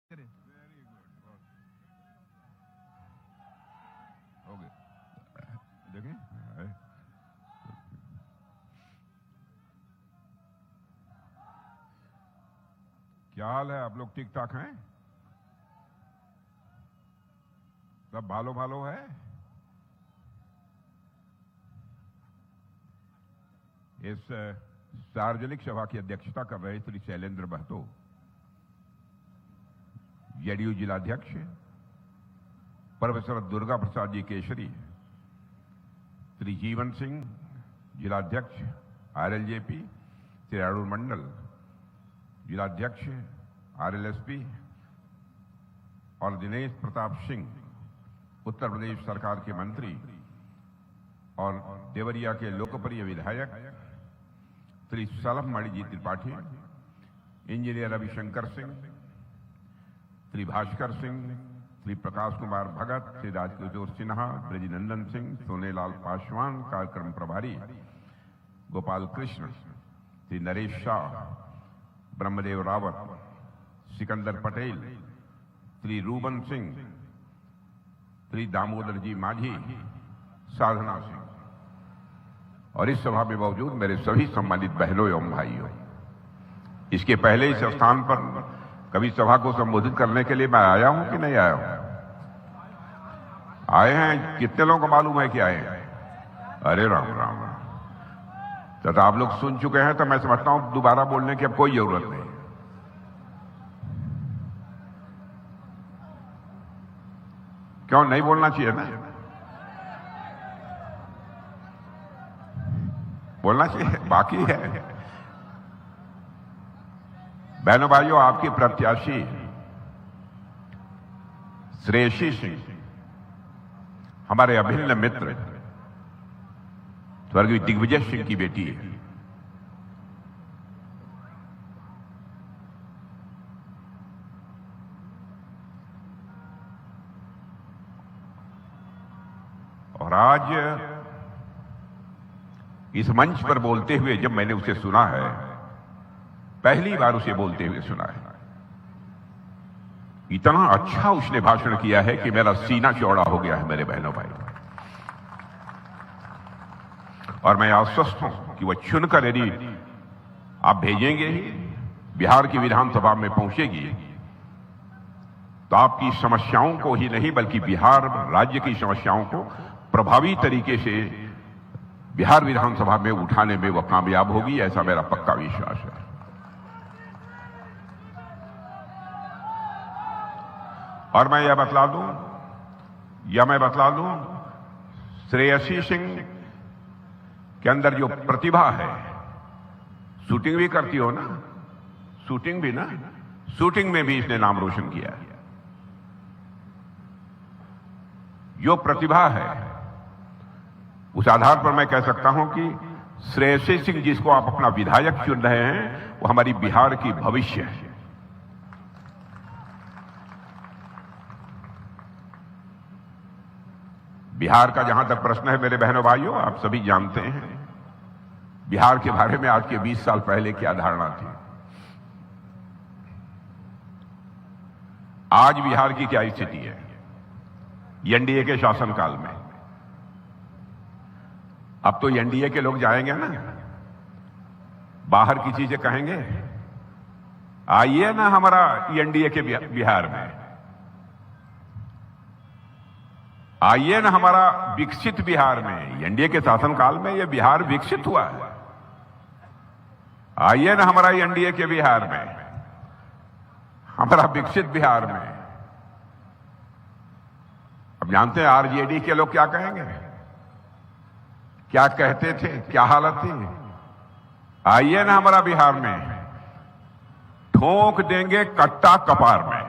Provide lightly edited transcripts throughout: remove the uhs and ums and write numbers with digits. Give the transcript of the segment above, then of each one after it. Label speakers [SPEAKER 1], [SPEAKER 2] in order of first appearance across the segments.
[SPEAKER 1] Very good. Okay. देखें क्या हाल है? आप लोग ठीक ठाक हैं? सब भालो भालो है? इस सार्वजनिक सभा की अध्यक्षता कर रहे श्री शैलेंद्र महतो, जेडीयू जिलाध्यक्ष, प्रोफेसर दुर्गा प्रसाद जी केसरी, श्री जीवन सिंह जिलाध्यक्ष आरएलजेपी, श्री अरुण मंडल जिलाध्यक्ष आरएलएसपी और दिनेश प्रताप सिंह उत्तर प्रदेश सरकार के मंत्री और देवरिया के लोकप्रिय विधायक श्री सलभ जी त्रिपाठी, इंजीनियर रविशंकर सिंह, श्री भास्कर सिंह, श्री प्रकाश कुमार भगत, श्री राजकिशोर सिन्हा, ब्रजनंदन सिंह, सोनेलाल पासवान, कार्यक्रम प्रभारी गोपाल कृष्ण, श्री नरेश शाह, ब्रह्मदेव रावत, सिकंदर पटेल, श्री रूबन सिंह, श्री दामोदर जी माझी, साधना सिंह और इस सभा में मौजूद मेरे सभी सम्मानित बहनों एवं भाइयों। इसके पहले इस स्थान पर कभी सभा को संबोधित करने के लिए मैं आया हूं कि नहीं आया हूं? आए हैं? कितने लोगों को मालूम है कि आए हैं? अरे राम राम। तो आप लोग सुन चुके हैं, तो मैं समझता हूं दोबारा बोलने की अब कोई जरूरत नहीं। क्यों नहीं बोलना चाहिए ना? बोलना चाहिए, बाकी है। बहनों भाइयों, आपकी प्रत्याशी श्रेयसी सिंह हमारे अभिन्न मित्र स्वर्गीय दिग्विजय सिंह की बेटी है। और आज इस मंच पर बोलते हुए जब मैंने उसे सुना है, पहली बार उसे बोलते हुए सुना है, इतना अच्छा उसने भाषण किया है कि मेरा सीना चौड़ा हो गया है मेरे बहनों भाई। और मैं आश्वस्त हूं कि वह चुनकर यदि आप भेजेंगे, बिहार की विधानसभा में पहुंचेगी, तो आपकी समस्याओं को ही नहीं बल्कि बिहार राज्य की समस्याओं को प्रभावी तरीके से बिहार विधानसभा में उठाने में वह कामयाब होगी, ऐसा मेरा पक्का विश्वास है। और मैं यह बतला दूं, श्रेयसी सिंह के अंदर जो प्रतिभा है, शूटिंग भी करती हो ना, शूटिंग में भी इसने नाम रोशन किया है। जो प्रतिभा है उस आधार पर मैं कह सकता हूं कि श्रेयसी सिंह जिसको आप अपना विधायक चुन रहे हैं, वो हमारी बिहार की भविष्य है। बिहार का जहां तक प्रश्न है मेरे बहनों भाइयों, आप सभी जानते हैं बिहार के बारे में आज के 20 साल पहले क्या धारणा थी। आज बिहार की क्या स्थिति है एनडीए के शासनकाल में? अब तो एनडीए के लोग जाएंगे ना, बाहर किसी से कहेंगे आइए ना हमारा एनडीए के बिहार में, आइए ना हमारा विकसित बिहार में। एनडीए के शासनकाल में यह बिहार विकसित हुआ है। आइए ना हमारा एनडीए के बिहार में, हमारा विकसित बिहार में। अब जानते हैं आरजेडी के लोग क्या कहेंगे, क्या कहते थे, क्या हालत थी। आइए ना हमारा बिहार में, ठोक देंगे कट्टा कपार में,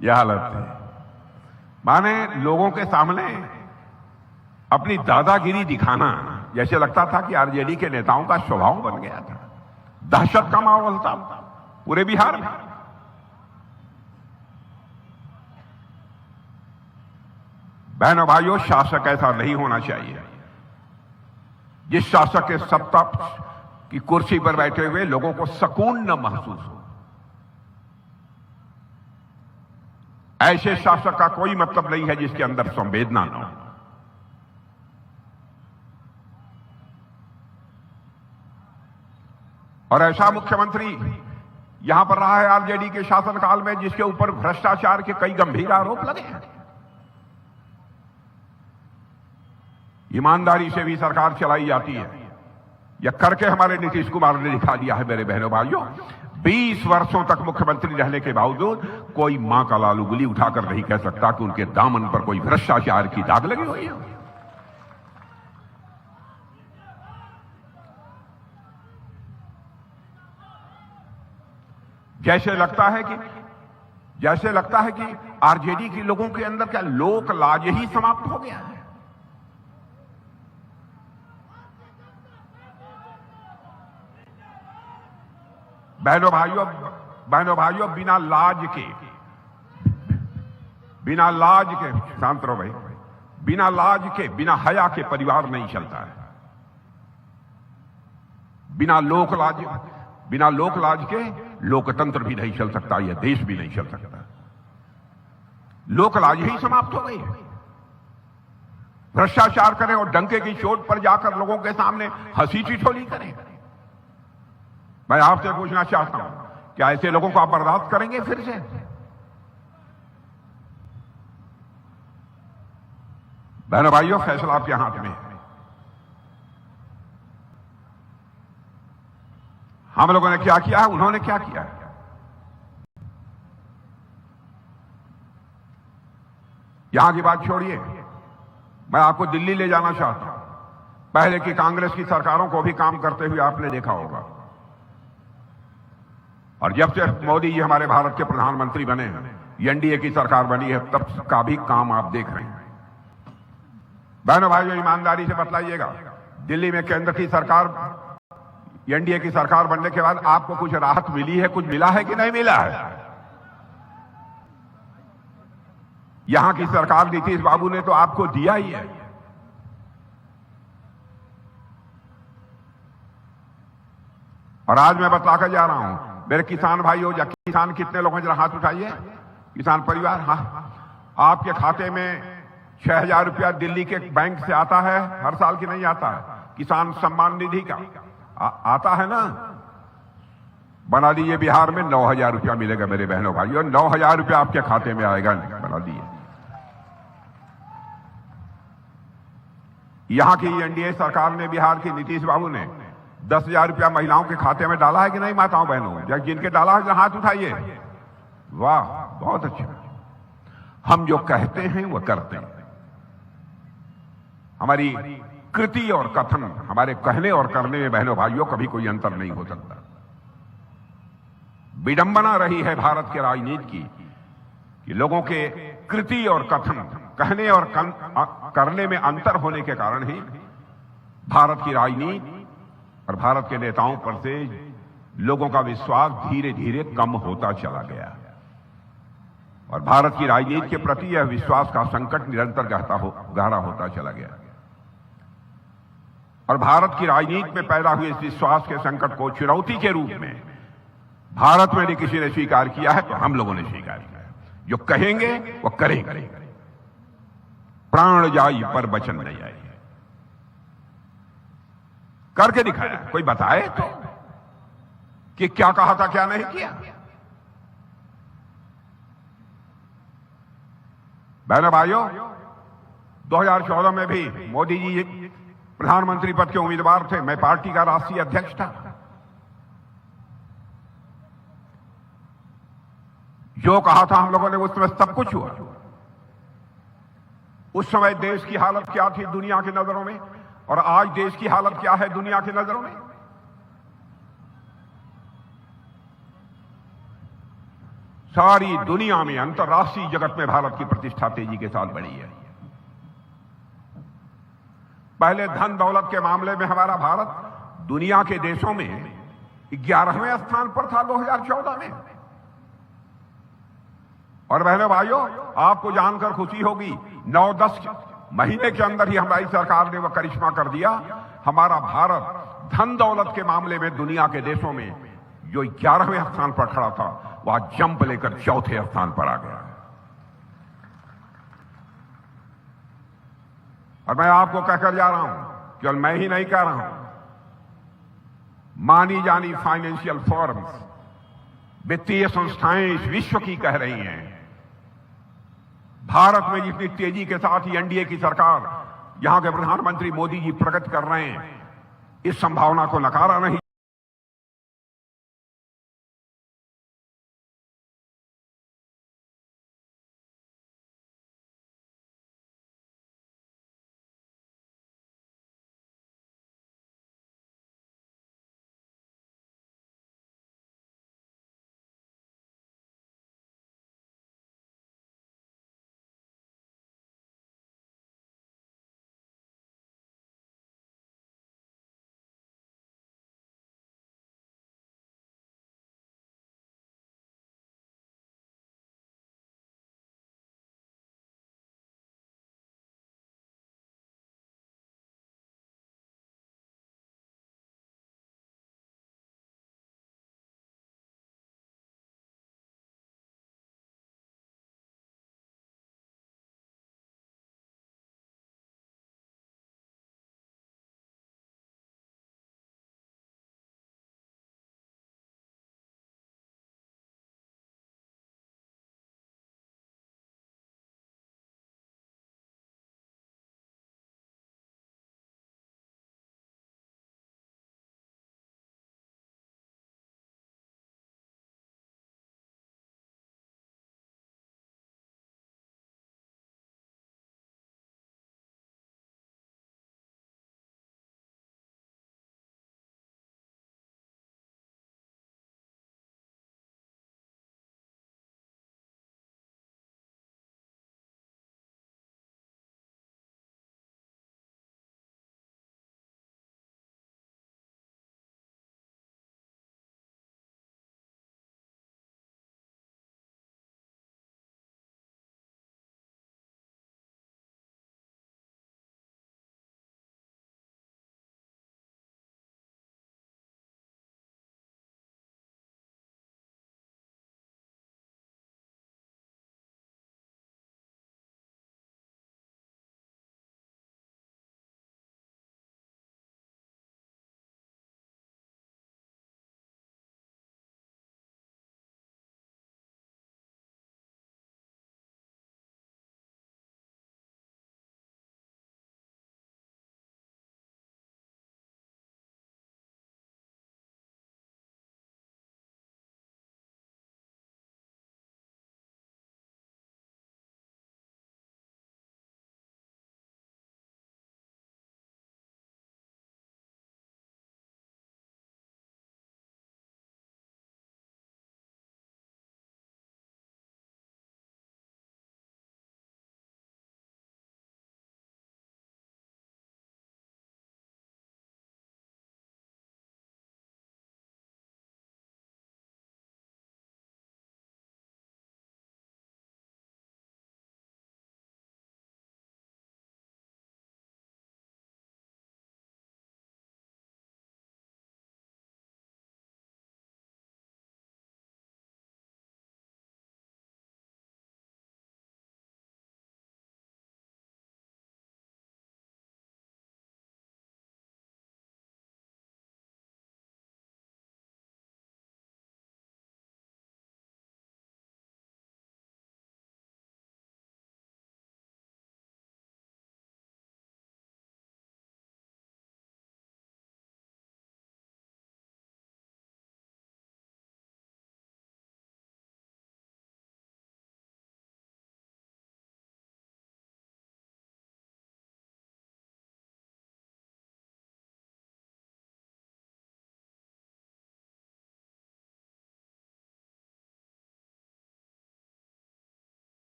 [SPEAKER 1] यह हालत थी। माने लोगों के सामने अपनी दादागिरी दिखाना, जैसे लगता था कि आरजेडी के नेताओं का स्वभाव बन गया था। दहशत का माहौल था पूरे बिहार में। बहनों भाइयों, शासक ऐसा नहीं होना चाहिए। जिस शासक के सत्ता कि कुर्सी पर बैठे हुए लोगों को सुकून न महसूस हो। ऐसे शासक का कोई मतलब नहीं है जिसके अंदर संवेदना न हो। और ऐसा मुख्यमंत्री यहां पर रहा है आरजेडी के शासनकाल में जिसके ऊपर भ्रष्टाचार के कई गंभीर आरोप लगे हैं। ईमानदारी से भी सरकार चलाई जाती है, यह करके हमारे नीतीश कुमार ने दिखा दिया है। मेरे बहनों भाइयों, 20 वर्षों तक मुख्यमंत्री रहने के बावजूद कोई मां का लाल उंगली उठाकर नहीं कह सकता कि उनके दामन पर कोई भ्रष्टाचार की दाग लगी हुई है। जैसे लगता है कि आरजेडी के लोगों के अंदर क्या लोक लाज ही समाप्त हो गया है। बहनों भाइयों, बिना लाज के शांत रहो भाई, बिना लाज के, बिना हया के परिवार नहीं चलता है। बिना लोक लाज के लोकतंत्र भी नहीं चल सकता, यह देश भी नहीं चल सकता। लोक लाज ही समाप्त हो गई है। भ्रष्टाचार करें और डंके की चोट पर जाकर लोगों के सामने हंसी ठिठोली करें। मैं आपसे पूछना चाहता हूं, क्या ऐसे लोगों को आप बर्दाश्त करेंगे फिर से? बहनों भाइयों, फैसला आपके हाथ में है। हम लोगों ने क्या किया है, उन्होंने क्या किया है। यहां की बात छोड़िए, मैं आपको दिल्ली ले जाना चाहता हूं। पहले की कांग्रेस की सरकारों को भी काम करते हुए आपने देखा होगा, और जब से मोदी जी हमारे भारत के प्रधानमंत्री बने हैं, एनडीए की सरकार बनी है, तब का भी काम आप देख रहे हैं। बहनों भाइयों, ईमानदारी से बतलाइएगा, दिल्ली में केंद्र की सरकार, एनडीए की सरकार बनने के बाद आपको कुछ राहत मिली है, कुछ मिला है कि नहीं मिला है? यहां की सरकार नीतीश बाबू ने तो आपको दिया ही है। और आज मैं बतलाकर जा रहा हूं, मेरे किसान भाइयों, या किसान कितने लोग हैं, जरा हाथ उठाइए। किसान परिवार, हाँ, आपके खाते में 6,000 रुपया दिल्ली के बैंक से आता है हर साल की नहीं आता है? किसान सम्मान निधि का आता है ना? बना दीजिए, बिहार में 9,000 रुपया मिलेगा मेरे बहनों भाइयों, 9,000 रुपया आपके खाते में आएगा, बना दीजिए। यहां की एनडीए सरकार ने, बिहार की नीतीश बाबू ने 10,000 रुपया महिलाओं के खाते में डाला है कि नहीं माताओं बहनों? जिनके डाला है हाथ उठाइए। वाह, बहुत अच्छा। हम जो कहते हैं वो करते हैं। हमारी कृति और कथन, हमारे कहने और करने में बहनों भाइयों कभी कोई अंतर नहीं हो सकता। विडंबना रही है भारत के राजनीति की कि लोगों के कृति और कथन, कहने और करने में अंतर होने के कारण ही भारत की राजनीति और भारत के नेताओं पर से लोगों का विश्वास धीरे धीरे कम होता चला गया, और भारत की राजनीति के प्रति यह विश्वास का संकट निरंतर गहरा होता चला गया। और भारत की राजनीति में पैदा हुए इस विश्वास के संकट को चुनौती के रूप में भारत में नहीं किसी ने स्वीकार किया है, तो हम लोगों ने स्वीकार किया है। जो कहेंगे वो करेंगे, प्राण जाई पर वचन नहीं आए। करके दिखाया, कोई बताए तो कि क्या कहा था, क्या नहीं किया। बहनों भाइयों, 2014 में भी मोदी जी प्रधानमंत्री पद के उम्मीदवार थे, मैं पार्टी का राष्ट्रीय अध्यक्ष था। जो कहा था हम लोगों ने, उस समय सब कुछ हुआ। उस समय देश की हालत क्या थी दुनिया की नजरों में, और आज देश की हालत क्या है दुनिया की नजरों में। सारी दुनिया में, अंतर्राष्ट्रीय जगत में भारत की प्रतिष्ठा तेजी के साथ बढ़ी है। पहले धन दौलत के मामले में हमारा भारत दुनिया के देशों में 11वें स्थान पर था 2014 में। और बहनों भाइयों, आपको जानकर खुशी होगी, 9-10 महीने के अंदर ही हमारी सरकार ने वह करिश्मा कर दिया। हमारा भारत धन दौलत के मामले में दुनिया के देशों में जो 11वें स्थान पर खड़ा था, वह जंप लेकर 4थे स्थान पर आ गया। और मैं आपको कहकर जा रहा हूं, केवल मैं ही नहीं कह रहा हूं, मानी जानी फाइनेंशियल फर्म्स, वित्तीय संस्थाएं इस विश्व की कह रही हैं, भारत में जितनी तेजी के साथ ही एनडीए की सरकार, यहां के प्रधानमंत्री मोदी जी प्रगति कर रहे हैं, इस संभावना को नकारा नहीं